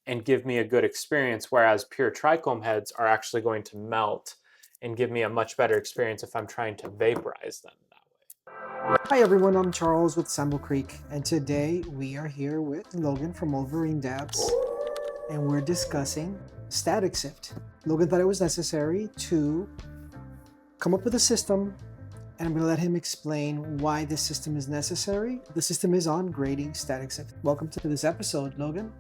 and give me a good experience, whereas pure trichome heads are actually going to melt and give me a much better experience if I'm trying to vaporize them that way. Hi everyone, I'm Charles with Sambo Creek, and today we are here with Logan from Wolverine Dabs, and we're discussing static Sift. Logan thought it was necessary to come up with a system, and I'm going to let him explain why this system is necessary. The system is on grading static Sift. Welcome to this episode, Logan.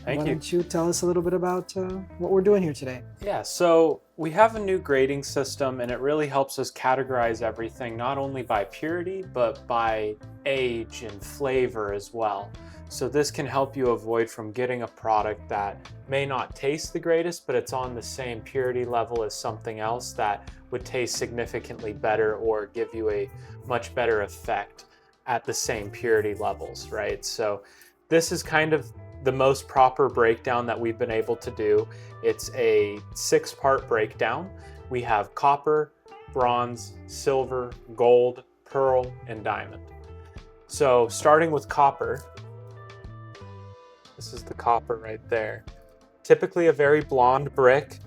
Thank you. Why don't you tell us a little bit about what we're doing here today? Yeah, so we have a new grading system, and it really helps us categorize everything, not only by purity, but by age and flavor as well. So this can help you avoid from getting a product that may not taste the greatest, but it's on the same purity level as something else that would taste significantly better or give you a much better effect at the same purity levels, right? So this is kind of the most proper breakdown that we've been able to do. It's a 6-part breakdown. We have copper, bronze, silver, gold, pearl, and diamond. So starting with copper, this is the copper right there. Typically a very blonde brick.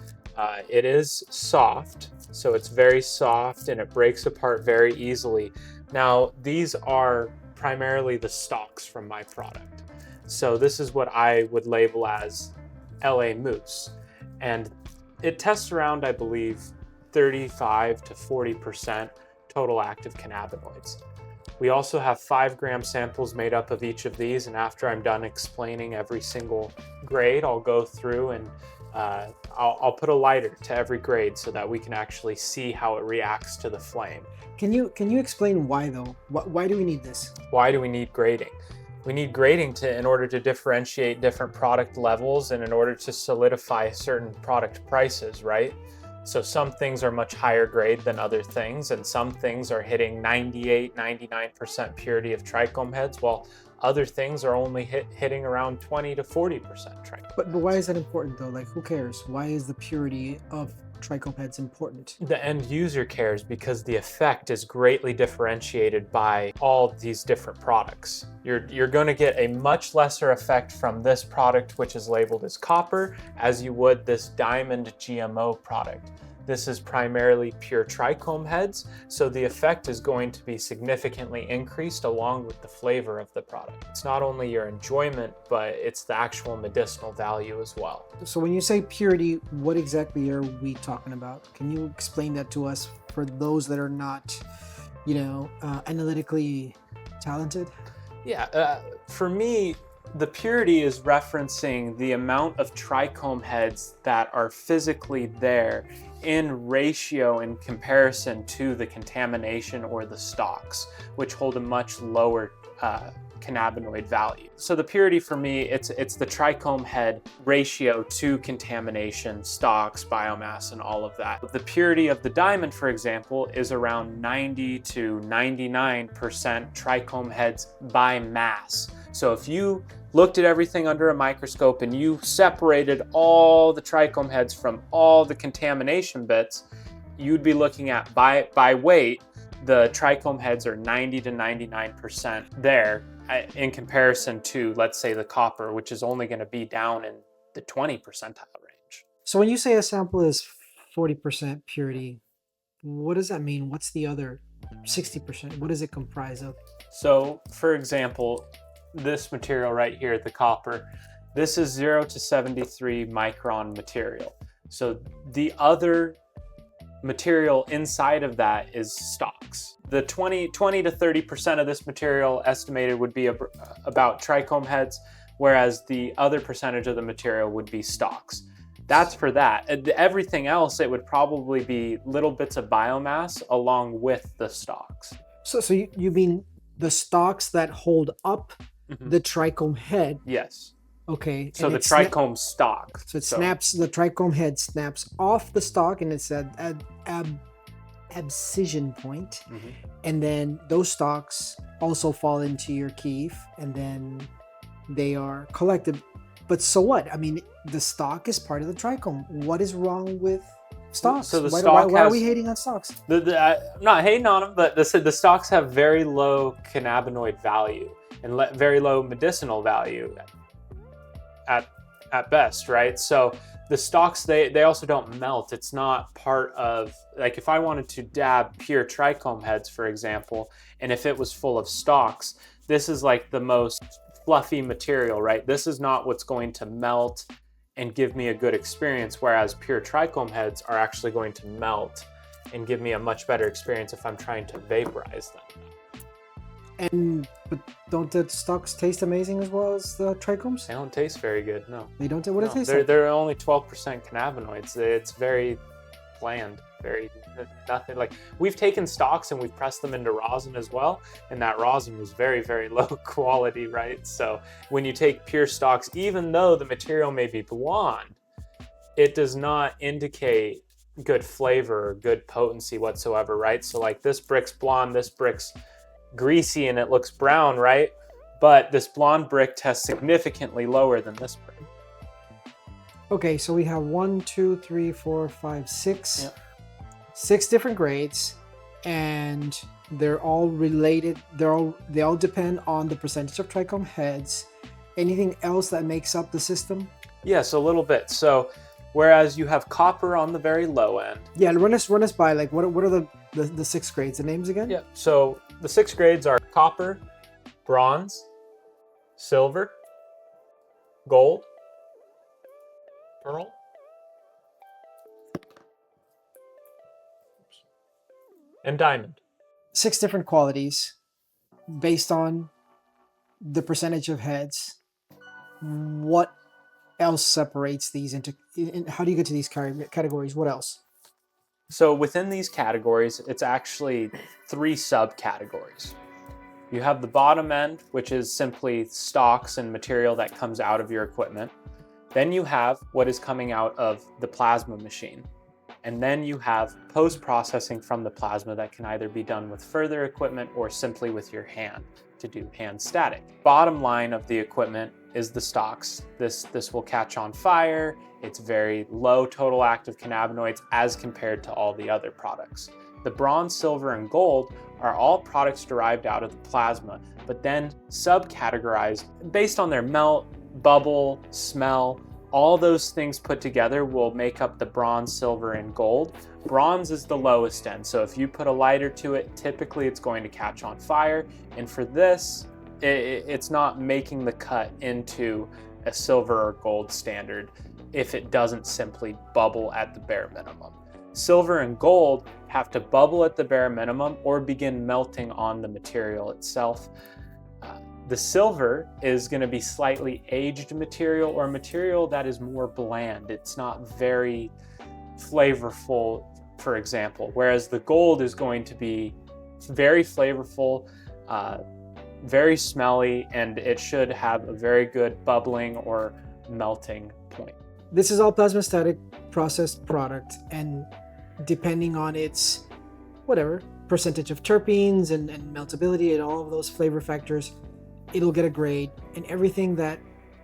It is soft, so it's very soft and it breaks apart very easily. Now, these are primarily the stalks from my product. So this is what I would label as LA Mousse. And it tests around, I believe, 35 to 40% total active cannabinoids. We also have 5-gram samples made up of each of these. And after I'm done explaining every single grade, I'll go through and I'll put a lighter to every grade so that we can actually see how it reacts to the flame. Can you explain why though? Why do we need this? Why do we need grading? We need grading in order to differentiate different product levels and in order to solidify certain product prices, right? So some things are much higher grade than other things, and some things are hitting 98, 99% purity of trichome heads, while other things are only hitting around 20 to 40% trichome. But why is that important though? Like, who cares? Why is the purity of trichome heads important? The end user cares because the effect is greatly differentiated by all these different products. You're going to get a much lesser effect from this product, which is labeled as copper, as you would this diamond GMO product. This is primarily pure trichome heads, so the effect is going to be significantly increased along with the flavor of the product. It's not only your enjoyment, but it's the actual medicinal value as well. So when you say purity, what exactly are we talking about? Can you explain that to us for those that are not, analytically talented? Yeah, for me, the purity is referencing the amount of trichome heads that are physically there in ratio in comparison to the contamination or the stalks, which hold a much lower cannabinoid value. So the purity for me, it's the trichome head ratio to contamination, stalks, biomass, and all of that. The purity of the diamond, for example, is around 90 to 99% trichome heads by mass. So if you looked at everything under a microscope and you separated all the trichome heads from all the contamination bits, you'd be looking at by weight, the trichome heads are 90 to 99% there in comparison to, let's say, the copper, which is only going to be down in the 20 percentile range. So when you say a sample is 40% purity, what does that mean? What's the other 60%? What does it comprise of? So, for example, this material right here, the copper, this is 0 to 73 micron material. So the other material inside of that is stalks. The 20 to 30% of this material estimated would be about trichome heads, whereas the other percentage of the material would be stalks. That's for that. Everything else, it would probably be little bits of biomass along with the stalks. So you mean the stalks that hold up the trichome head? Yes. Okay. So the trichome stalk. So it snaps, the trichome head snaps off the stalk, and it's at abscission point. And then those stalks also fall into your keef, and then they are collected. But so what? I mean, the stalk is part of the trichome. What is wrong with stalks? So the why are we hating on stalks? I'm not hating on them, but the stalks have very low cannabinoid value and very low medicinal value at at best, right? So the stalks, they also don't melt. It's not part of, like if I wanted to dab pure trichome heads, for example, and if it was full of stalks, this is like the most fluffy material, right? This is not what's going to melt and give me a good experience, whereas pure trichome heads are actually going to melt and give me a much better experience if I'm trying to vaporize them. But don't the stalks taste amazing as well as the trichomes? They don't taste very good, no. They don't. What do No, they taste like? they're only 12% cannabinoids. It's very bland, very nothing. Like we've taken stalks and we've pressed them into rosin as well, and that rosin was very, very low quality, right? So when you take pure stalks, even though the material may be blonde, it does not indicate good flavor or good potency whatsoever, right? So like this brick's blonde, this brick's greasy, and it looks brown, right? But this blonde brick tests significantly lower than this brick. Okay, so we have 1, 2, 3, 4, 5, 6. Yep. 6 different grades, and they're all related. They all depend on the percentage of trichome heads. Anything else that makes up the system? Yes, a little bit. So whereas you have copper on the very low end. Yeah, run us by like what are the 6 grades? The names again? Yeah. So the 6 grades are copper, bronze, silver, gold, pearl, and diamond. 6 different qualities based on the percentage of heads. What else separates these into? How do you get to these categories? What else? So within these categories, it's actually 3 subcategories. You have the bottom end, which is simply stalks and material that comes out of your equipment. Then you have what is coming out of the plasma machine. And then you have post-processing from the plasma that can either be done with further equipment or simply with your hand to do hand static. Bottom line of the equipment is the stalks. This will catch on fire. It's very low total active cannabinoids as compared to all the other products. The bronze, silver, and gold are all products derived out of the plasma, but then subcategorized based on their melt, bubble, smell. All those things put together will make up the bronze, silver, and gold. Bronze is the lowest end, so if you put a lighter to it, typically it's going to catch on fire. And for this, it's not making the cut into a silver or gold standard if it doesn't simply bubble at the bare minimum. Silver and gold have to bubble at the bare minimum or begin melting on the material itself. The silver is going to be slightly aged material or material that is more bland. It's not very flavorful, for example, whereas the gold is going to be very flavorful, very smelly, and it should have a very good bubbling or melting point. This is all plasma static processed product, and depending on its whatever percentage of terpenes and meltability and all of those flavor factors, it'll get a grade. And everything that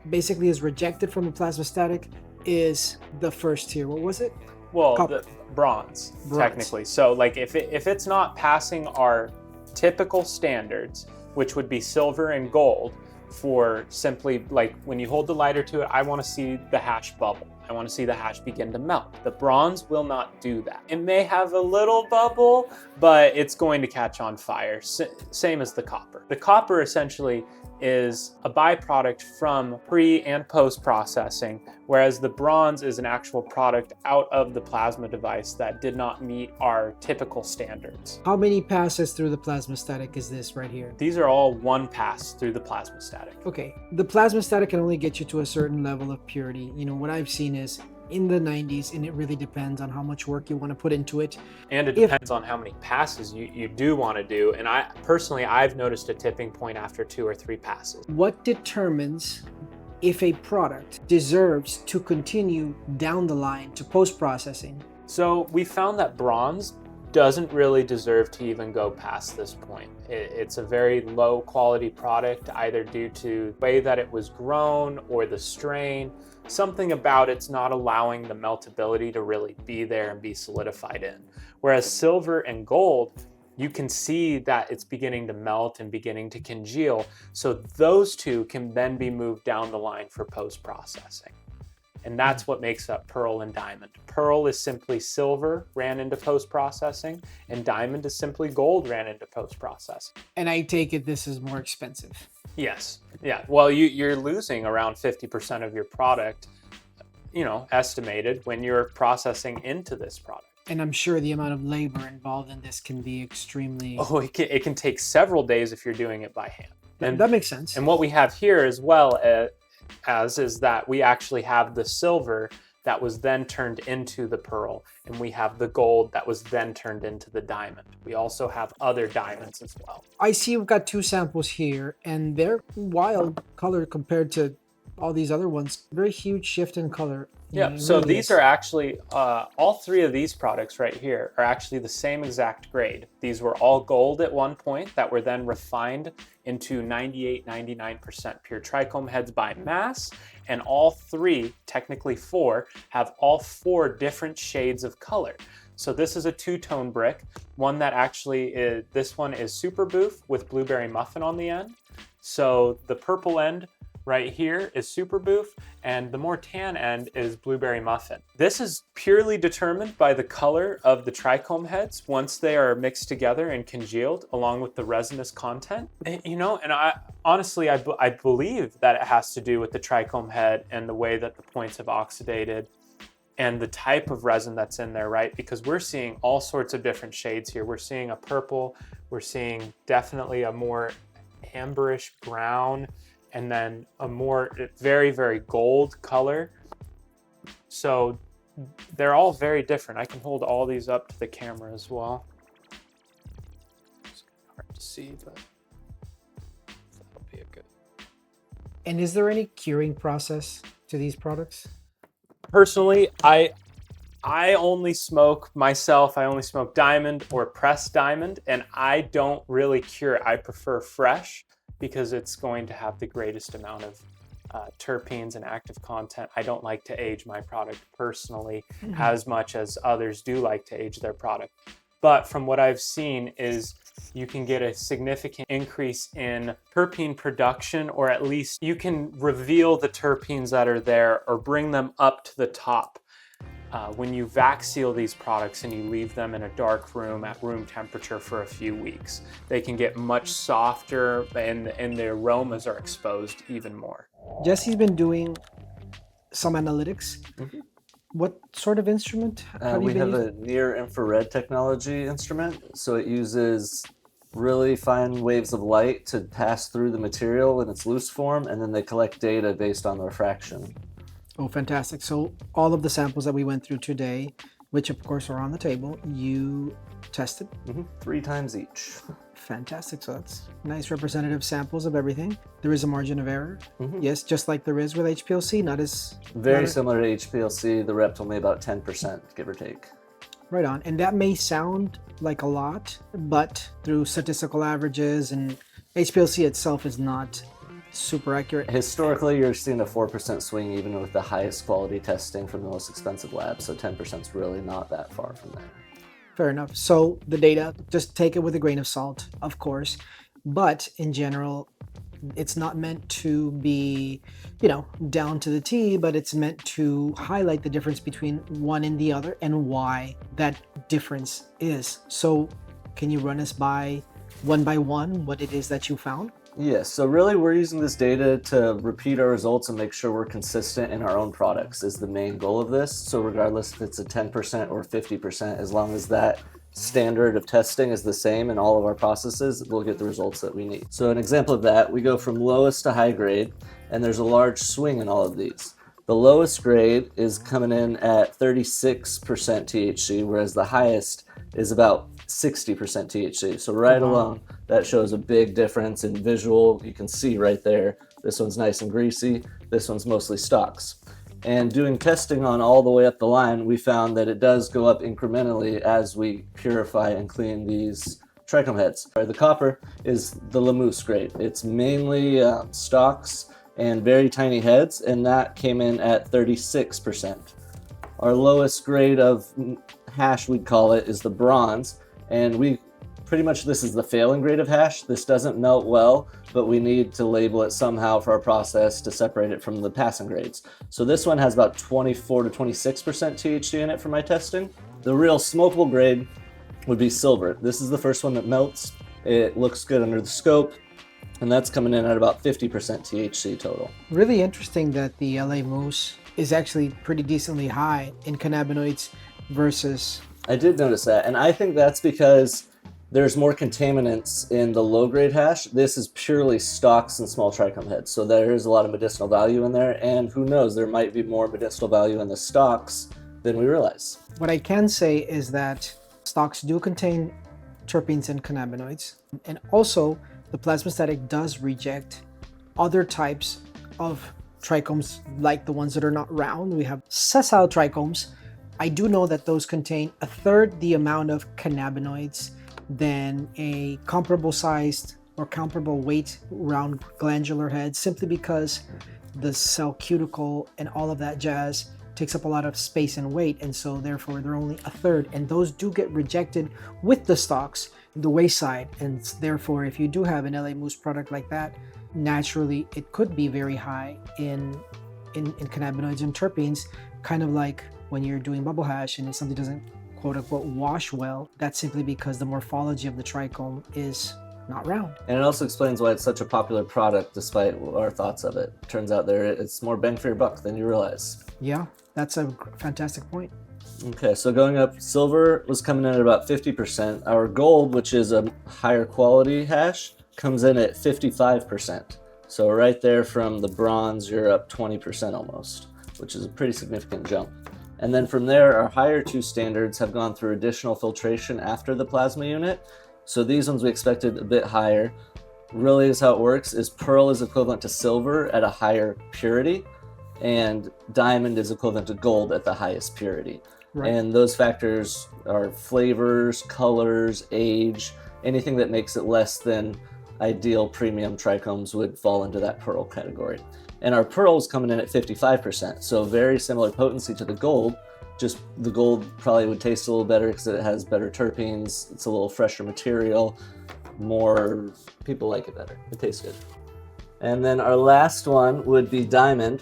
basically is rejected from the plasma static is the first tier. What was it? Well, Copper. the bronze, technically. So like if it's not passing our typical standards, which would be silver and gold, for simply like when you hold the lighter to it, I want to see the hash bubble. I want to see the hash begin to melt. The bronze will not do that. It may have a little bubble, but it's going to catch on fire. Same as the copper. The copper essentially is a byproduct from pre and post processing, whereas the bronze is an actual product out of the plasma device that did not meet our typical standards. How many passes through the plasma static is this right here? These are all one pass through the plasma static. Okay, the plasma static can only get you to a certain level of purity. You know, what I've seen is in the 90s, and it really depends on how much work you want to put into it. And it depends on how many passes you do want to do. And I've noticed a tipping point after 2 or 3 passes. What determines if a product deserves to continue down the line to post-processing? So we found that bronze doesn't really deserve to even go past this point. It's a very low quality product, either due to the way that it was grown or the strain. Something about it's not allowing the meltability to really be there and be solidified in. Whereas silver and gold, you can see that it's beginning to melt and beginning to congeal. So those two can then be moved down the line for post-processing. And that's what makes up pearl and diamond. Pearl is simply silver ran into post-processing, and diamond is simply gold ran into post-processing. And I take it this is more expensive. Yes. Yeah. Well, you're losing around 50% of your product, estimated when you're processing into this product. And I'm sure the amount of labor involved in this can be extremely... Oh, it can take several days if you're doing it by hand. And that makes sense. And what we have here as well is that we actually have the silver that was then turned into the pearl, and we have the gold that was then turned into the diamond. We also have other diamonds as well. I see we've got 2 samples here, and they're wild color compared to all these other ones. Very huge shift in color. Yeah, so really these are actually, all 3 of these products right here are actually the same exact grade. These were all gold at one point that were then refined into 98, 99% pure trichome heads by mass. And all 3, technically 4, have all 4 different shades of color. So this is a 2-tone brick. One that actually is, this one is super boof with blueberry muffin on the end. So the purple end right here is super boof, and the more tan end is blueberry muffin. This is purely determined by the color of the trichome heads once they are mixed together and congealed along with the resinous content. And I honestly, I believe that it has to do with the trichome head and the way that the points have oxidated and the type of resin that's in there, right? Because we're seeing all sorts of different shades here. We're seeing a purple, we're seeing definitely a more amberish brown, and then a more very, very gold color. So they're all very different. I can hold all these up to the camera as well. It's hard to see, but that'll be a good. And is there any curing process to these products? Personally, I only smoke diamond or pressed diamond, and I don't really cure. I prefer fresh, because it's going to have the greatest amount of terpenes and active content. I don't like to age my product personally as much as others do like to age their product. But from what I've seen is you can get a significant increase in terpene production, or at least you can reveal the terpenes that are there or bring them up to the top. When you vac seal these products and you leave them in a dark room at room temperature for a few weeks, they can get much softer and the aromas are exposed even more. Jesse's been doing some analytics. What sort of instrument we have a near infrared technology instrument. So it uses really fine waves of light to pass through the material in its loose form, and then they collect data based on the refraction. Oh, fantastic. So all of the samples that we went through today, which of course are on the table, you tested? 3 times each. Fantastic. So that's nice representative samples of everything. There is a margin of error. Yes, just like there is with HPLC, not as... Very similar to HPLC. The rep told me about 10%, give or take. Right on. And that may sound like a lot, but through statistical averages, and HPLC itself is not super accurate. Historically, you're seeing a 4% swing even with the highest quality testing from the most expensive labs, so 10% is really not that far from there. Fair enough. So the data, just take it with a grain of salt, of course, but in general, it's not meant to be, down to the T, but it's meant to highlight the difference between one and the other and why that difference is. So can you run us by one what it is that you found? Yes, so really we're using this data to repeat our results and make sure we're consistent in our own products is the main goal of this. So regardless if it's a 10% or 50%, as long as that standard of testing is the same in all of our processes, we'll get the results that we need. So an example of that, we go from lowest to high grade, and there's a large swing in all of these. The lowest grade is coming in at 36% THC, whereas the highest is about 60% THC. So right alone, that shows a big difference in visual. You can see right there, this one's nice and greasy. This one's mostly stalks. And doing testing on all the way up the line, we found that it does go up incrementally as we purify and clean these trichome heads. The copper is the Mousse grade. It's mainly stalks and very tiny heads, and that came in at 36%. Our lowest grade of hash, we'd call it, is the bronze, and we Pretty much this is the failing grade of hash. This doesn't melt well, but we need to label it somehow for our process to separate it from the passing grades. So this one has about 24 to 26% THC in it for my testing. The real smokable grade would be silver. This is the first one that melts. It looks good under the scope, and that's coming in at about 50% THC total. Really interesting that the LA Mousse is actually pretty decently high in cannabinoids versus... I did notice that, and I think that's because there's more contaminants in the low-grade hash. This is purely stalks and small trichome heads, so there is a lot of medicinal value in there, and who knows, there might be more medicinal value in the stalks than we realize. What I can say is that stalks do contain terpenes and cannabinoids, and also the plasmastatic does reject other types of trichomes, like the ones that are not round. We have sessile trichomes. I do know that those contain a third the amount of cannabinoids than a comparable sized or comparable weight round glandular head, simply because the cell cuticle and all of that jazz takes up a lot of space and weight, and so therefore they're only a third, and those do get rejected with the stalks, the wayside, and therefore if you do have an LA Mousse product like that, naturally it could be very high in cannabinoids and terpenes, kind of like when you're doing bubble hash and something doesn't quote unquote wash well. That's simply because the morphology of the trichome is not round. And it also explains why it's such a popular product despite our thoughts of it. Turns out it's more bang for your buck than you realize. Yeah, that's a fantastic point. Okay, so going up, silver was coming in at about 50%. Our gold, which is a higher quality hash, comes in at 55%. So right there from the bronze, you're up 20% almost, which is a pretty significant jump. And then from there, our higher two standards have gone through additional filtration after the plasma unit. So these ones we expected a bit higher. Really is how it works, is pearl is equivalent to silver at a higher purity, and diamond is equivalent to gold at the highest purity. Right. And those factors are flavors, colors, age, anything that makes it less than ideal premium trichomes would fall into that pearl category. And our pearl is coming in at 55%, so very similar potency to the gold, just the gold probably would taste a little better because it has better terpenes, it's a little fresher material, more, people like it better, it tastes good. And then our last one would be diamond,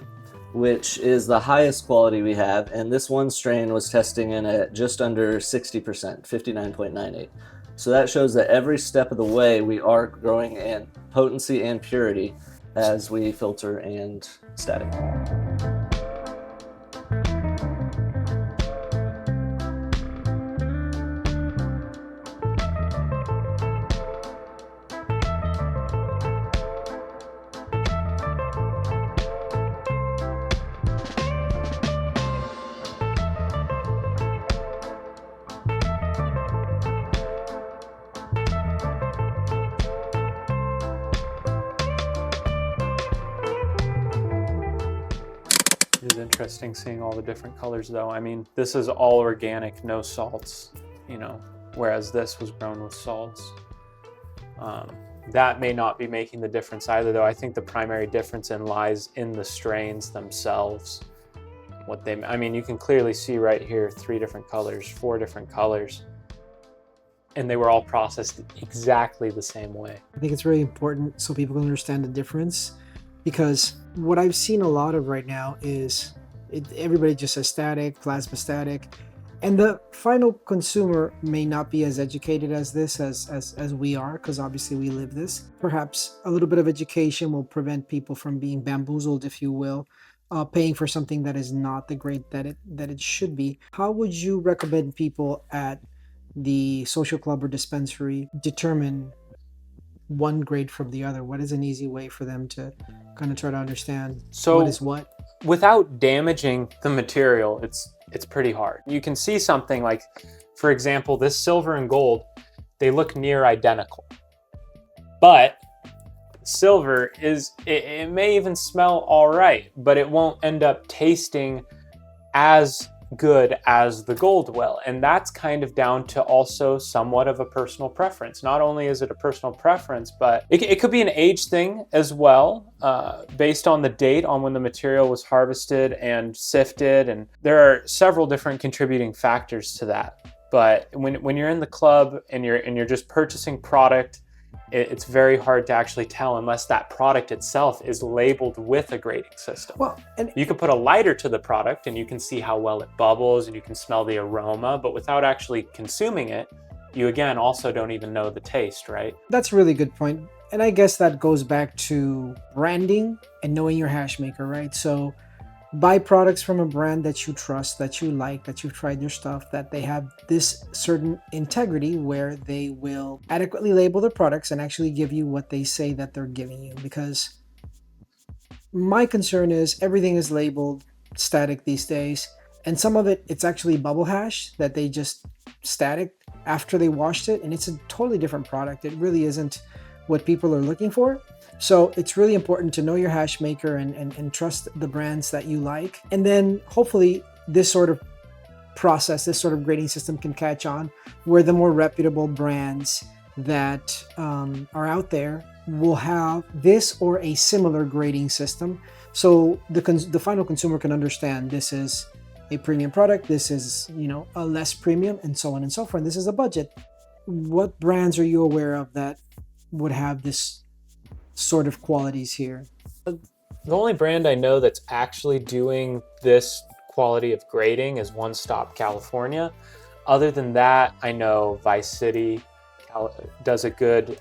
which is the highest quality we have, and this one strain was testing in at just under 60%, 59.98. So that shows that every step of the way we are growing in potency and purity as we filter and static. It is interesting seeing all the different colors though. I mean, this is all organic, no salts, you know, whereas this was grown with salts. That may not be making the difference either though. I think the primary difference lies in the strains themselves. I mean, you can clearly see right here, 3 different colors, 4 different colors, and they were all processed exactly the same way. I think it's really important so people can understand the difference, because what I've seen a lot of right now is everybody just says static, plasma static, and the final consumer may not be as educated as this as we are, because obviously we live this. Perhaps a little bit of education will prevent people from being bamboozled, if you will, paying for something that is not the grade that it should be. How would you recommend people at the social club or dispensary determine one grade from the other? What is an easy way for them to kind of try to understand what is what? Without damaging the material, it's pretty hard. You can see something like, for example, this silver and gold, they look near identical. But silver it may even smell all right, but it won't end up tasting as good as the gold will. And that's kind of down to also somewhat of a personal preference. Not only is it a personal preference, but it could be an age thing as well, based on the date on when the material was harvested and sifted. And there are several different contributing factors to that. But when you're in the club and you're just purchasing product, it's very hard to actually tell unless that product itself is labeled with a grading system. Well, and you can put a lighter to the product and you can see how well it bubbles and you can smell the aroma, but without actually consuming it, you again also don't even know the taste, right? that's a really good point. And I guess that goes back to branding and knowing your hash maker, right? So buy products from a brand that you trust, that you like, that you've tried their stuff, that they have this certain integrity where they will adequately label their products and actually give you what they say that they're giving you. Because my concern is everything is labeled static these days, and some of it, it's actually bubble hash that they just static after they washed it, and it's a totally different product. It really isn't what people are looking for. So it's really important to know your hash maker and trust the brands that you like. And then hopefully this sort of process, this sort of grading system can catch on where the more reputable brands that are out there will have this or a similar grading system. So the final consumer can understand this is a premium product, this is, you know, a less premium, and so on and so forth. This is a budget. What brands are you aware of that would have this sort of qualities here? The only brand I know that's actually doing this quality of grading is One Stop California. Other than that, I know Vice City does a good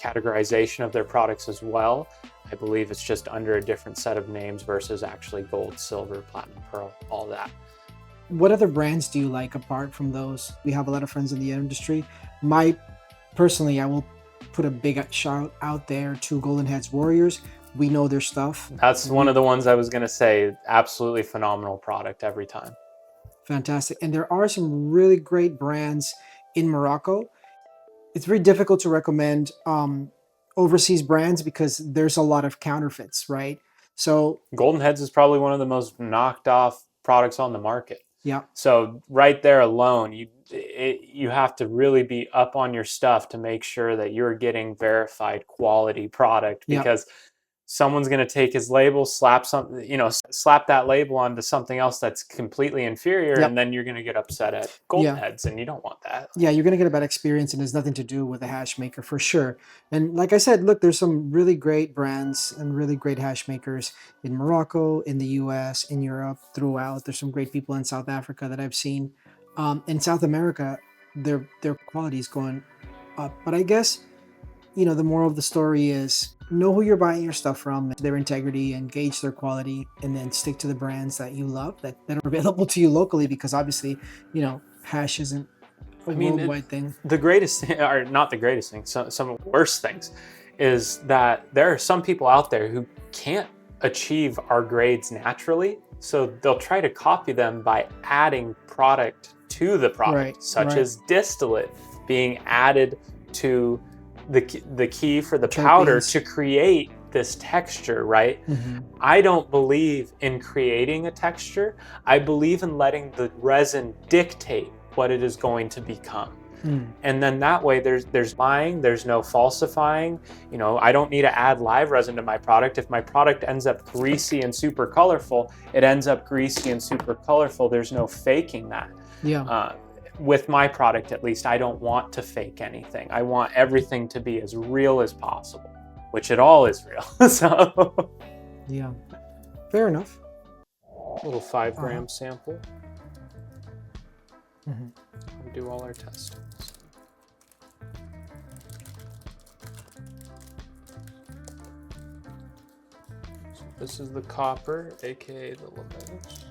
categorization of their products as well. I believe it's just under a different set of names versus actually gold, silver, platinum, pearl, all that. What other brands do you like apart from those? We have a lot of friends in the industry. Personally, I will put a big shout out there to Golden Heads Warriors. We know their stuff. That's one of the ones I was going to say. Absolutely phenomenal product every time. Fantastic. And there are some really great brands in Morocco. It's very difficult to recommend overseas brands because there's a lot of counterfeits, right? So Golden Heads is probably one of the most knocked off products on the market. yeah. So right there alone, you have to really be up on your stuff to make sure that you're getting verified quality product, because someone's going to take his label, slap that label onto something else that's completely inferior, and then you're going to get upset at Golden Heads, and you don't want that. Yeah, you're going to get a bad experience, and it's nothing to do with the hash maker for sure. And like I said, look, there's some really great brands and really great hash makers in Morocco, in the US, in Europe, throughout. There's some great people in South Africa that I've seen. In South America, their quality is going up. But I guess, you know, the moral of the story is know who you're buying your stuff from, their integrity, and gauge their quality, and then stick to the brands that you love that are available to you locally, because obviously, you know, hash isn't a worldwide thing. The greatest thing, or not the greatest thing, some of the worst things, is that there are some people out there who can't achieve our grades naturally, so they'll try to copy them by adding product to the product, such as distillate being added to the key for the powder to create this texture, right? I don't believe in creating a texture. I believe in letting the resin dictate what it is going to become. And then that way there's lying, there's no falsifying. You know, I don't need to add live resin to my product. If my product ends up greasy and super colorful, it ends up greasy and super colorful. There's no faking that. With my product, at least, I don't want to fake anything. I want everything to be as real as possible, which it all is real. So yeah, fair enough. A little 5 gram sample. We do all our testing. So this is the copper, aka the lamellus.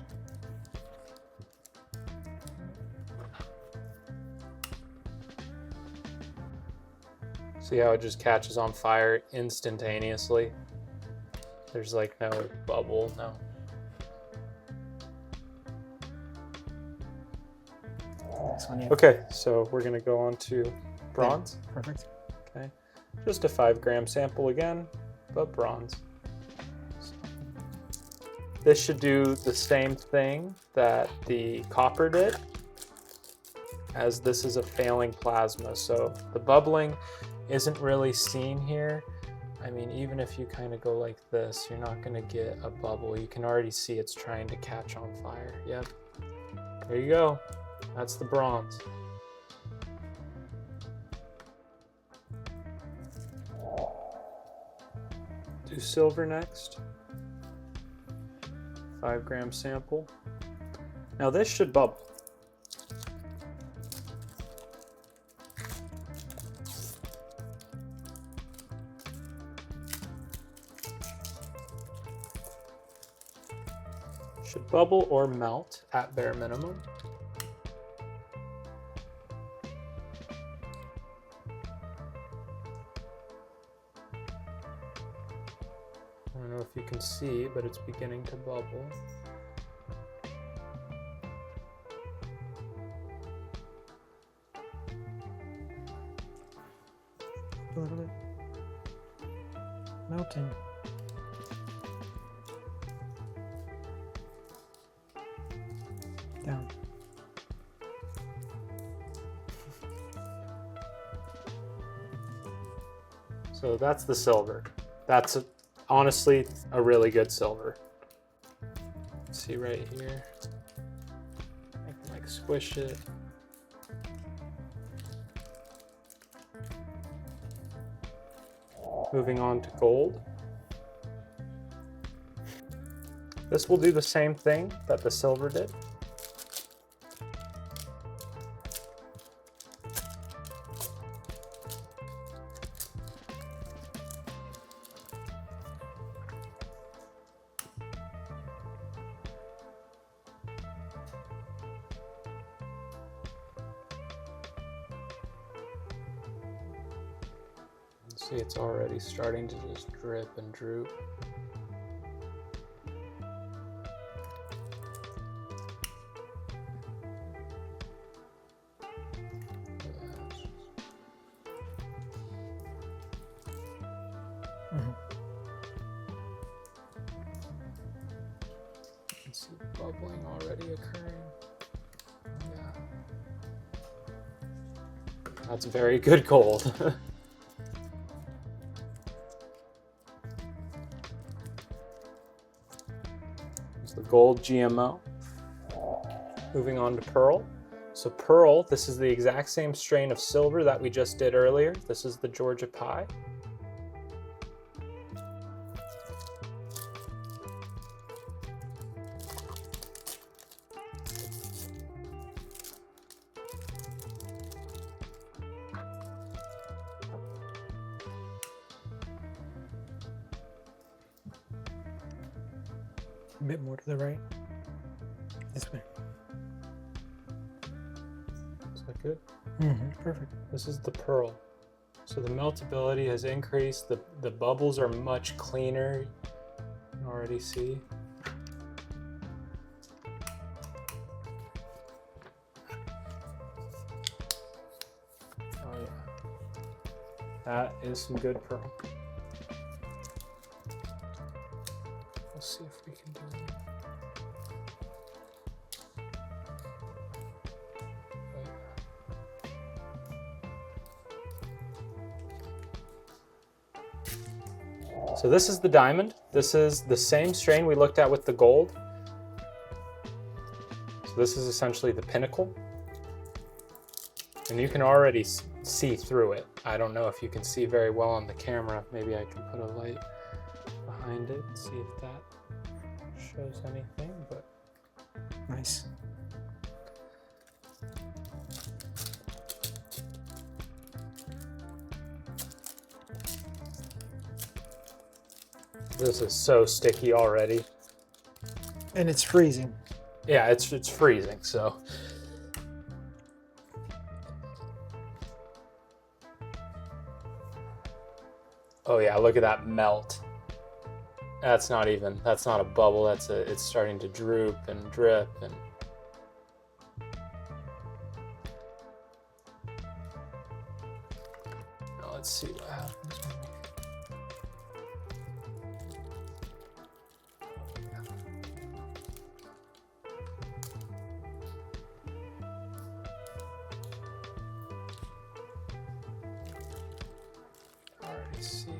See how it just catches on fire instantaneously? There's like no bubble, no. Okay, so we're gonna go on to bronze. Perfect. Okay, just a 5 gram sample again, but bronze. So this should do the same thing that the copper did, as this is a failing plasma. So the bubbling isn't really seen here. I mean, even if you kind of go like this, you're not gonna get a bubble. You can already see it's trying to catch on fire. Yep, there you go. That's the bronze. Do silver next. 5-gram sample. Now this should bubble. Should bubble or melt at bare minimum. I don't know if you can see, but it's beginning to bubble. A little bit. Melting. Down. So that's the silver. That's honestly a really good silver. See right here. I can like squish it. Moving on to gold. This will do the same thing that the silver did. See, it's already starting to just drip and droop. You can see bubbling already occurring. Yeah. That's very good gold. The gold GMO. Moving on to pearl. So pearl, this is the exact same strain of silver that we just did earlier. This is the Georgia pie. A bit more to the right. This way. Is that good? Perfect. This is the pearl. So the meltability has increased. The bubbles are much cleaner. You can already see. Oh yeah. That is some good pearl. Let's see if we can do that. So this is the diamond. This is the same strain we looked at with the gold. So this is essentially the pinnacle. And you can already see through it. I don't know if you can see very well on the camera. Maybe I can put a light behind it and see if that shows anything, but Nice. this is so sticky already. And it's freezing. Yeah, it's freezing, so. Oh yeah, look at that melt. That's not a bubble, it's starting to droop and drip and. Now let's see what happens when we. Already see.